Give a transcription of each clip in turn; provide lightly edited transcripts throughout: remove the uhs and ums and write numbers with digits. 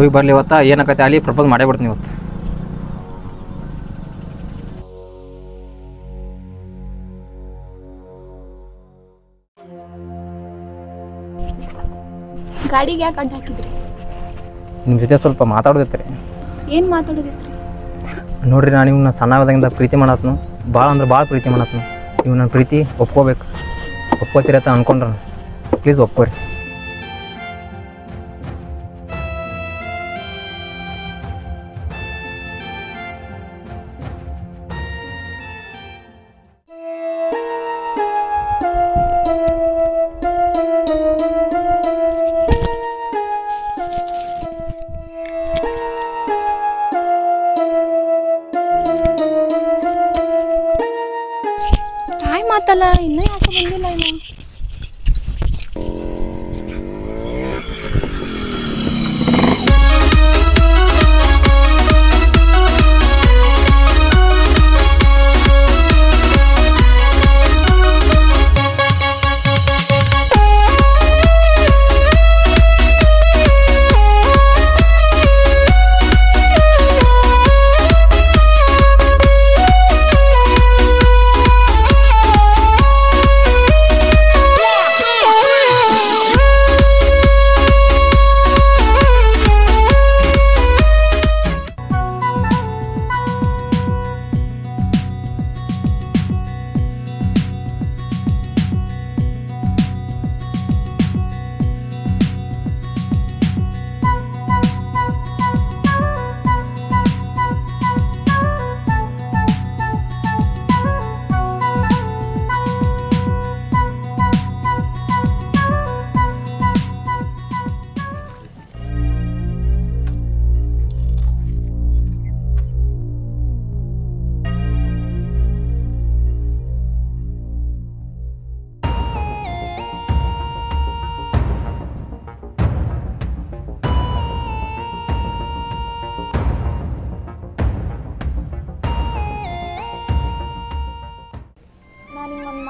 ಹೋಗಿ ಬರಲಿ ಇವತ್ತು ಏನಕ್ಕತ್ತೆ ಅಲ್ಲಿ ಪ್ರಪೋಸ್ ಮಾಡೇ ಬಿಡ್ತೀನಿ ಇವತ್ತು. ಗಾಡಿಗೆ ಯಾಕೆ ಅಡ್ಡ ಹಾಕಿದ್ರಿ? ನಿಮ್ಮ ಜೊತೆ ಸ್ವಲ್ಪ ಮಾತಾಡೋದಿತ್ತು. ಏನು ಮಾತಾಡೋದಿತ್ತು? ನೋಡ್ರಿ, ನಾನು ಇವ್ನ ಸಣ್ಣದಾಗಿಂದ ಪ್ರೀತಿ ಮಾಡತ್ನು, ಭಾಳ ಅಂದ್ರೆ ಭಾಳ ಪ್ರೀತಿ ಮಾಡತ್ನು. ನೀವು ನನ್ನ ಪ್ರೀತಿ ಒಪ್ಕೋಬೇಕು, ಒಪ್ಕೋತೀರತ್ತ ಅಂದ್ಕೊಂಡ್ರೆ ಪ್ಲೀಸ್ ಒಪ್ಕೋರಿ. ಮಾತಲ್ಲ ಇನ್ನೂ ಯಾಕೆ ಬಂದಿಲ್ಲ ಇನ್ನು?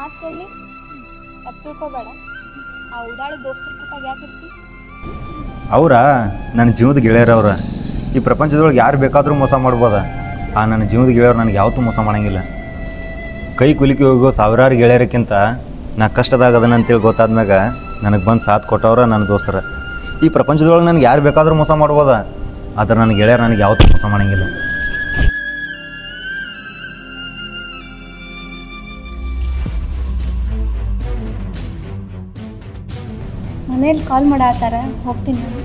ಮಾತು ಕೇಳಿ ತಪ್ಪು ತಿಳ್ಕೊಬೇಡ. ಆ ಉಡಾಳಿ ದೋಸ್ತರ ಕೂಟಾಗ ಯಾಕಿರ್ತಿ? ಅವರ ನನ್ನ ಜೀವದ ಗೆಳೆಯರವ್ರ. ಈ ಪ್ರಪಂಚದೊಳಗೆ ಯಾರು ಬೇಕಾದರೂ ಮೋಸ ಮಾಡ್ಬೋದ. ಆ ನನ್ನ ಜೀವದ ಗೆಳೆಯರು ನನಗೆ ಯಾವತ್ತೂ ಮೋಸ ಮಾಡೋಂಗಿಲ್ಲ. ಕೈ ಕುಲಿಕೆ ಹೋಗೋ ಸಾವಿರಾರು ಗೆಳೆಯರಕ್ಕಿಂತ ನಾ ಕಷ್ಟದಾಗದನ ಅಂತೇಳಿ ಗೊತ್ತಾದ್ಮ್ಯಾಗ ನನಗೆ ಬಂದು ಸಾಥ್ ಕೊಟ್ಟವ್ರ ನನ್ನ ದೋಸ್ತರ. ಈ ಪ್ರಪಂಚದೊಳಗೆ ನನಗೆ ಯಾರು ಬೇಕಾದರೂ ಮೋಸ ಮಾಡ್ಬೋದ, ಆದ್ರೆ ನನ್ನ ಗೆಳೆಯರು ನನಗೆ ಯಾವತ್ತೂ ಮೋಸ ಮಾಡೋಂಗಿಲ್ಲ. ಮನೇಲಿ ಕಾಲ್ ಮಾಡತ್ತಾರ, ಹೋಗ್ತೀನಿ ನಾನು.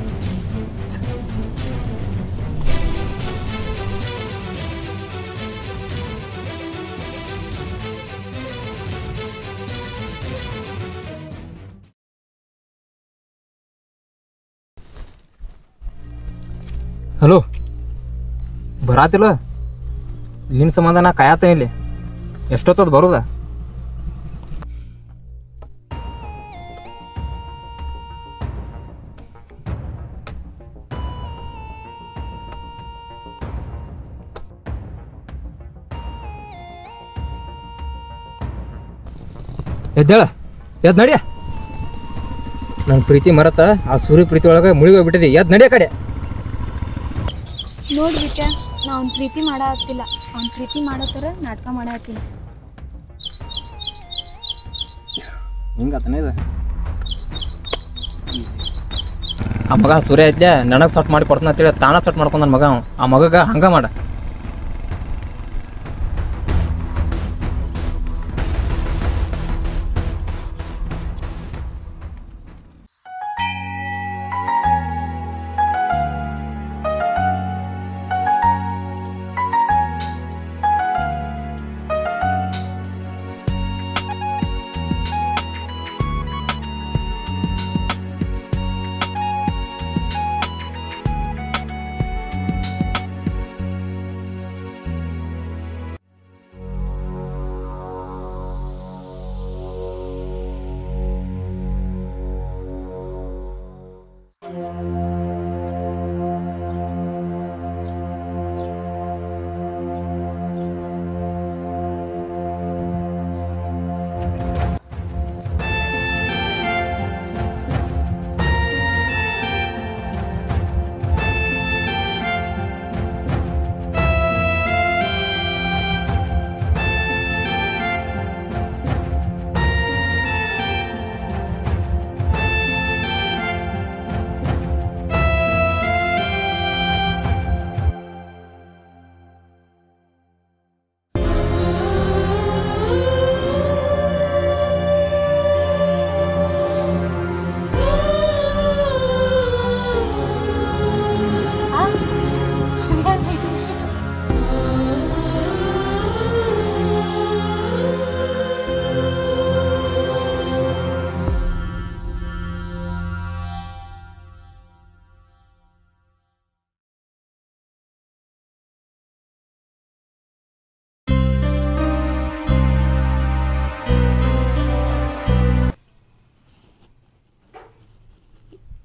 ಹಲೋ, ಬರಾತಿಲ್ಲ? ನಿನ್ನ ಸಂಬಂಧ ನಾ ಕಾಯತ್ತೇನೆ ಇಲ್ಲಿ. ಎಷ್ಟೊತ್ತದ ಬರೋದ? ಎದ್ದೇಳ, ಎದ್ದು ನಡಿಯ. ನನ್ನ ಪ್ರೀತಿ ಮರತ ಆ ಸೂರ್ಯ ಪ್ರೀತಿ ಒಳಗೆ ಮುಳುಗೋಗ್ಬಿಟ್ಟಿದೆ. ಎದ್ದು ನಡಿಯ ಕಡೆ. ನೋಡಿ ವಿಚಾರ, ನಾ ಅವ್ನ ಪ್ರೀತಿ ಮಾಡತ್ತಿಲ್ಲ, ಅವ್ನ ಪ್ರೀತಿ ಮಾಡತ್ತಾರ ನಾಟಕ ಮಾಡತ್ತೀನಿ. ಹಿಂಗತನೇ ಇದು. ಆ ಮಗ ಸೂರ್ಯ ಐತ್ಲೆ ನನಗೆ ಸಟ್ ಮಾಡಿ ಕೊಡ್ತಾನ ಅಂತೇಳಿ ತಾನ ಸಟ್ ಮಾಡ್ಕೊಂಡ ಮಗ. ಆ ಮಗಗ ಹಂಗ ಮಾಡ.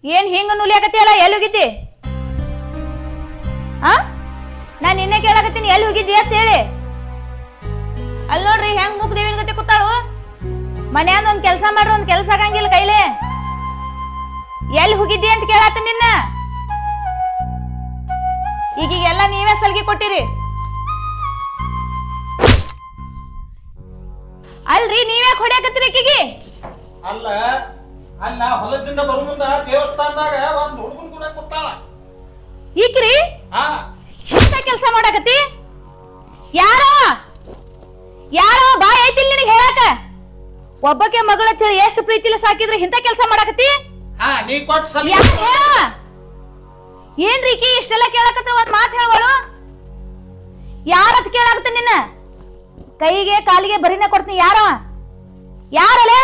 ಏನ್ ಹಿಂಗ ನುಲಿಯಾಕತ್ತಿಯಲ್ಲ ಎಲ್ಲಿ ಹೋಗಿದ್ದಿ? ಆ ನಾನ್ ನಿನ್ನೆ ಕೇಳಾಕತ್ತೀನಿ ಎಲ್ಲಿ ಹೋಗಿದ್ದಿ ಅಂತ ಹೇಳಿ. ಅಲ್ಲಿ ನೋಡ್ರಿ ಹೆಂಗ್ ಮೂಕ್ ದೇವಿನ ಗತಿ ಕೂತಾಳು. ಮನ್ಯಾಂದ ಒಂದ್ ಕೆಲ್ಸ ಮಾಡ್ರಿ, ಒಂದ್ ಕೆಲ್ಸ ಆಗಂಗಿಲ್ಲ ಕೈಲೆ. ಎಲ್ಲಿ ಹೋಗಿದ್ದಿ ಅಂತ ಕೇಳಾತ ನಿನ್ನ. ಈಗೀಗೆಲ್ಲ ನೀವೇ ಸಲ್ಗಿ ಕೊಟ್ಟಿರಿ ಅಲ್ರಿ, ನೀವೇ ಹೊಡ್ಯಾಕತ್ತೀರಿ ಈಕಿಗೆ. ಅಲ್ಲ ಅಲ್ಲ ಹೊಲದಿಂದ ಬರು ಮುಂದ ದೇವಸ್ಥಾನದಾಗ ಒಂದ್ ಹುಡುಗನ್ ಕೂಡ ಕೊಟ್ಟಾಳ ಈಕ್ರಿ. ಎಂತ ಕೆಲ್ಸ ಮಾಡಾಕತ್ತಿ? ಯಾರವ ಬಾ ಐತಿಲ್ ನಿನಗೆ ಹೇಳಾಕ. ಒಬ್ಬಕ್ಕೆ ಮಗಳ ಹೇಳಿ ಎಷ್ಟು ಪ್ರೀತಿಲ ಸಾಕಿದ್ರೆ ಇಂತ ಕೆಲ್ಸ ಮಾಡಾಕತ್ತಿ? ನೀ ಕೊಟ್ಟು ಏನ್ರಿ ಕಿ ಇಷ್ಟೆಲ್ಲ ಕೇಳಾಕತ್ರ ಒಂದ್ ಮಾತು ಹೇಳವಳು. ಯಾರತ್ ಕೇಳಾಕತ್ತ ನಿನ್ನ? ಕೈಗೆ ಕಾಲಿಗೆ ಬರಿನ ಕೊಡ್ತೀನಿ. ಯಾರವ? ಯಾರಲ್ಲ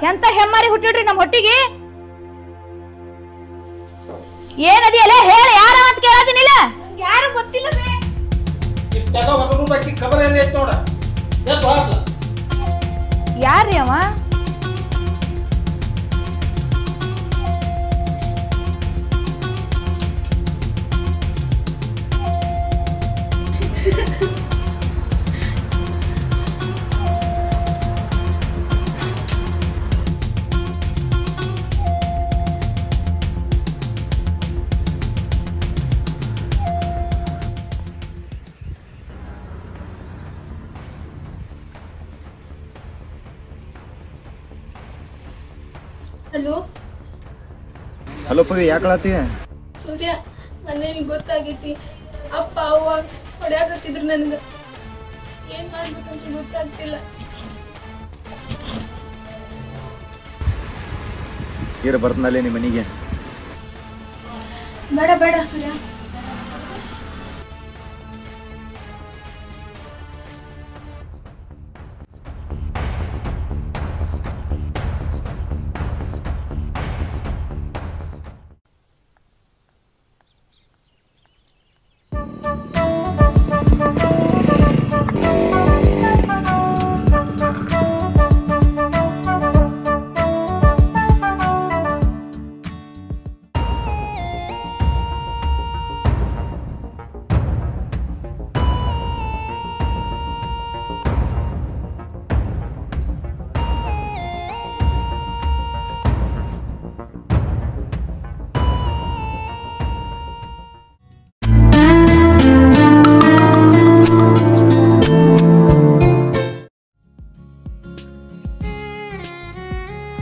ಎಂತ ಹೆಮ್ಮಾರಿ ಹುಟ್ಟಿಡ್ರಿ ನಮ್ ಹೊಟ್ಟಿಗೆ. ಏನದಿಯಲ್ಲ ಹೇಳ, ಯಾರ ಅಂತ ಕೇಳಾತೀನಿಲ್ಲ. ಯಾರು ಗೊತ್ತಿಲ್ಲ. ಇಷ್ಟೆಲ್ಲ ಒಂದು ಬಾಕಿ ಖಬರ್ ಏನ್ ಐತ್ ನೋಡ. ಯಾರ್ರಿ ಅವ? ಹಲೋ ಹಲೋ ಪವಿ, ಯಾಕಳತಿ? ಸೂರ್ಯ, ಮನೇಲಿ ಗೊತ್ತಾಗೈತಿ. ಅಪ್ಪ ಅವ್ವ ಹೊಡ್ಯಾಕತ್ತಿದ್ರು ನನ್ಗ. ಏನ್ ಮಾಡ್ಬೇಕಂತ ಗೊತ್ತಾಗ್ತಿಲ್ಲ. ಈರ ಬರ್ತನಲ್ಲೇ ನಿಮ್ಮ ಮನೆಗೆ. ಬೇಡ ಬೇಡ ಸೂರ್ಯ.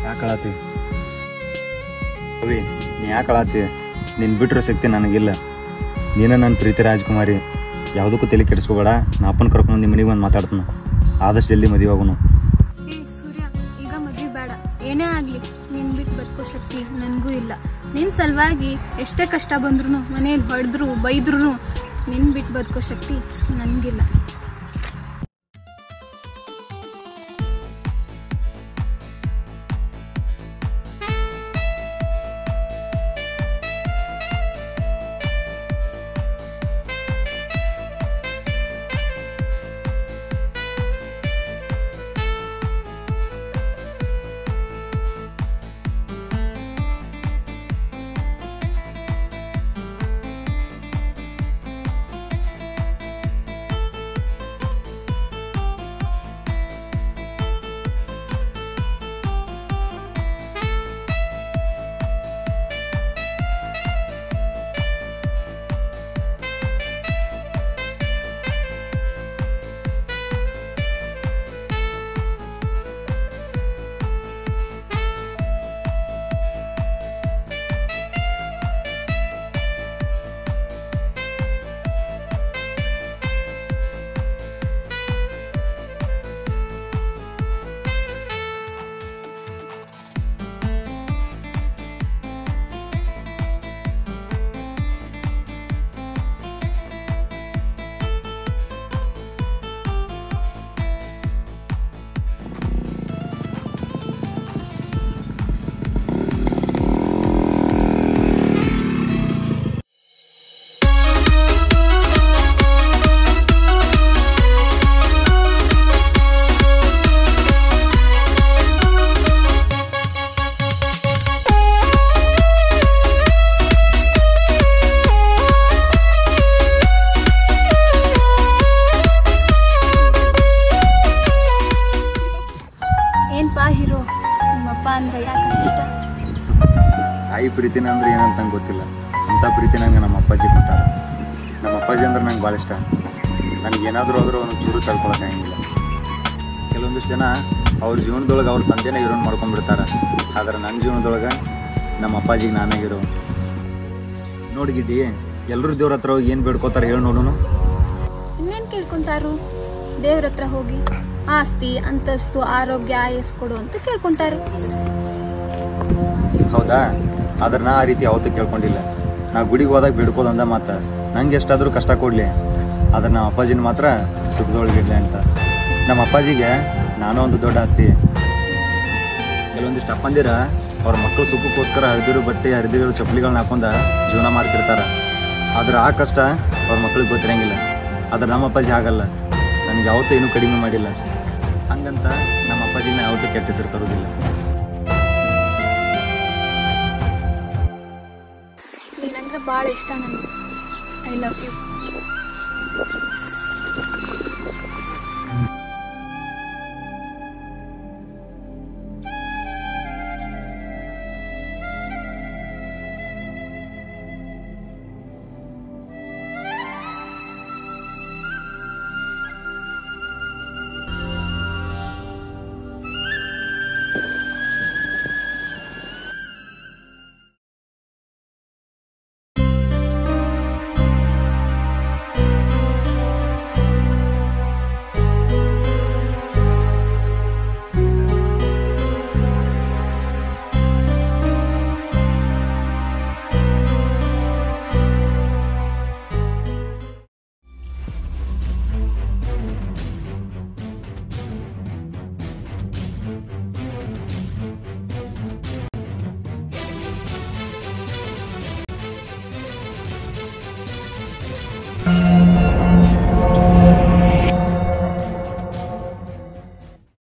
ಯಾಕಳತಿ ಪವಿ, ನೀ ಯಾಕಳತಿ? ನಿನ್ ಬಿಟ್ಟಿರೋ ಶಕ್ತಿ ನನಗಿಲ್ಲ. ನೀನ ನನ್ನ ಪ್ರೀತಿ ರಾಜ್ಕುಮಾರಿ. ಯಾವುದಕ್ಕೂ ತಲೆ ಕೆಡಿಸ್ಕೋಬೇಡ. ನಾ ಅಪ್ಪನ ಕರ್ಕೊಂಡು ನಿಮ್ಮ ಮನೆಗೆ ಬಂದು ಮಾತಾಡ್ತಾನ. ಆದಷ್ಟು ಜಲ್ದಿ ಮದುವೆ ಆಗೋನು. ಸೂರ್ಯ, ಈಗ ಮದುವೆ ಬೇಡ. ಏನೇ ಆಗ್ಲಿ ನಿನ್ ಬಿಟ್ಟು ಬದುಕೋ ಶಕ್ತಿ ನನ್ಗೂ ಇಲ್ಲ. ನಿನ್ ಸಲುವಾಗಿ ಎಷ್ಟೇ ಕಷ್ಟ ಬಂದ್ರು, ಮನೇಲಿ ಹೊಡೆದ್ರು ಬೈದ್ರು, ನಿನ್ ಬಿಟ್ಟು ಬದುಕೋ ಶಕ್ತಿ ನನ್ಗಿಲ್ಲ. ಅಪ್ಪ ಅಂದ್ರೆ ಯಾಕೆ ಇಷ್ಟ? ತಾಯಿ ಪ್ರೀತಿನ ಅಂದ್ರೆ ಏನಂತ ನಂಗೆ ಗೊತ್ತಿಲ್ಲ. ಅಂಥ ಪ್ರೀತಿ ನಂಗೆ ನಮ್ಮ ಅಪ್ಪಾಜಿ ಕೊಟ್ಟಾರ. ನಮ್ಮ ಅಪ್ಪಾಜಿ ಅಂದ್ರೆ ನಂಗೆ ಭಾಳ ಇಷ್ಟ. ನನಗೆ ಏನಾದರೂ ಆದರೂ ಅವನು ಚೂರು ತಡ್ಕೊಳಕ್ಕಾಗಿಲ್ಲ. ಕೆಲವೊಂದಿಷ್ಟು ಜನ ಅವ್ರ ಜೀವನದೊಳಗೆ ಅವ್ರ ತಂದೆನೇ ಹೀರೋನ್ ಮಾಡ್ಕೊಂಡ್ಬಿಡ್ತಾರೆ. ಆದ್ರೆ ನನ್ನ ಜೀವನದೊಳಗೆ ನಮ್ಮ ಅಪ್ಪಾಜಿಗೆ ನಾನೇ ಹೀರೋ. ನೋಡಿ ಗಿಡ್ಡಿ, ಎಲ್ಲರೂ ದೇವ್ರ ಹತ್ರ ಹೋಗಿ ಏನು ಬೇಡ್ಕೋತಾರೆ ಹೇಳಿ ನೋಡೋನು. ಇನ್ನೇನು ಕೇಳ್ಕೊಂತಾರು? ದೇವ್ರ ಹತ್ರ ಹೋಗಿ ಆಸ್ತಿ, ಅಂತಸ್ತು, ಆರೋಗ್ಯ, ಆಯಸ್ಸು ಕೊಡು ಅಂತ ಕೇಳ್ಕೊಂತಾರು. ಹೌದಾ? ಆದ್ರೆ ನಾ ಆ ರೀತಿ ಯಾವತ್ತೂ ಕೇಳ್ಕೊಂಡಿಲ್ಲ. ನಾ ಗುಡಿಗೆ ಹೋದಾಗ ಬೇಡ್ಕೋದಂದ ಮಾತು, ನಂಗೆ ಎಷ್ಟಾದರೂ ಕಷ್ಟ ಕೊಡಲಿ, ಆದ್ರೆ ನಮ್ಮ ಅಪ್ಪಾಜಿನ ಮಾತ್ರ ಸುಖದೊಳಗಿಡ್ಲಿ ಅಂತ. ನಮ್ಮ ಅಪ್ಪಾಜಿಗೆ ನಾನೂ ಒಂದು ದೊಡ್ಡ ಆಸ್ತಿ. ಕೆಲವೊಂದಿಷ್ಟು ಅಪ್ಪಂದಿರ ಅವ್ರ ಮಕ್ಕಳು ಸುಖಕ್ಕೋಸ್ಕರ ಹರಿದಿರೋ ಬಟ್ಟೆ, ಹರಿದಿರೋ ಚಪ್ಪಲಿಗಳನ್ನ ಹಾಕೊಂಡ ಜೀವನ ಮಾಡ್ತಿರ್ತಾರೆ. ಆದ್ರೆ ಆ ಕಷ್ಟ ಅವ್ರ ಮಕ್ಳಿಗೆ ಗೊತ್ತಿರಂಗಿಲ್ಲ. ಆದ್ರೆ ನಮ್ಮ ಅಪ್ಪಾಜಿ ಹಾಗಲ್ಲ. ನನಗೆ ಯಾವತ್ತೂ ಏನೂ ಕಡಿಮೆ ಮಾಡಿಲ್ಲ. ಹಂಗಂತ ನಮ್ಮ ಅಪ್ಪಾಜಿನ ಯಾವತ್ತೂ ಕೆಟ್ಟ ಹೆಸರು ತರೋದಿಲ್ಲ. ನೀನಂದ್ರೆ ಭಾಳ ಇಷ್ಟ ನನಗೆ. I love you.